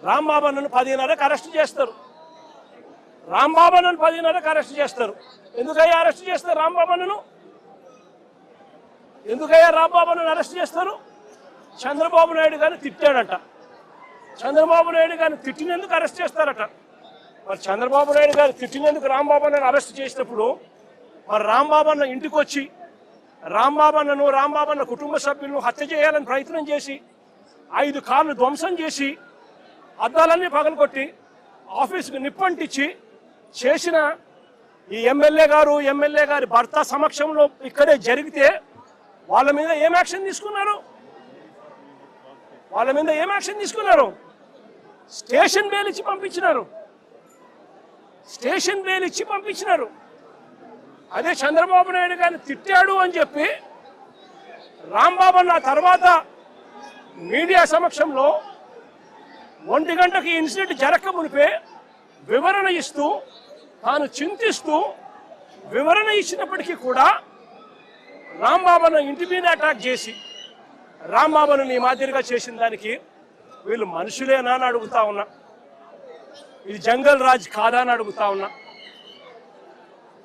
రాంబాబన్నను 10:30కి arrest చేస్తారు. రాంబాబన్నను 10:30కి arrest చేస్తారు. ఎందుకయ్యా అరెస్ట్ చేస్తారు రాంబాబన్నను? ఎందుకయ్యా రాంబాబన్నను అరెస్ట్ చేస్తారు? చంద్రబాబు నాయుడు గారిని తిట్టాడట. చంద్రబాబు నాయుడు గారిని తిట్టినందుకు అరెస్ట్ చేస్తారట. మరి చంద్రబాబు నాయుడు గారు తిట్టినందుకు రాంబాబన్నను అరెస్ట్ చేసినప్పుడు మరి రాంబాబన్న ఇంటికి వచ్చి రాంబాబన్న కుటుంబ సభ్యులను హత్య చేయాలని ప్రయత్నం చేసి 5 కార్లు ధ్వంసం చేసి అద్దాలన్నీ పగలగొట్టి ఆఫీసుకు నిప్పంటించి చేసిన ఈ ఎమ్మెల్యే గారి భర్త సమక్షంలో ఇక్కడే జరిగితే వాళ్ళ మీద ఏం యాక్షన్ తీసుకున్నారు? స్టేషన్ బెయిల్ ఇచ్చి పంపించినారు. అదే చంద్రబాబు నాయుడు గారిని తిట్టాడు అని చెప్పి రాంబాబన్న తర్వాత మీడియా సమక్షంలో 1 గంటకి ఇన్సిడెంట్ జరగక మునిపే వివరణ ఇస్తూ తాను చింతిస్తూ వివరణ ఇచ్చినప్పటికీ కూడా రాంబాబన్న ఇంటి మీద అటాక్ చేసి రాంబాబును ఈ మాదిరిగా చేసిన దానికి వీళ్ళు మనుషులేనా అని అడుగుతా ఉన్నా. ఇది జంగల్ రాజ్ కాదా అని అడుగుతా ఉన్నా.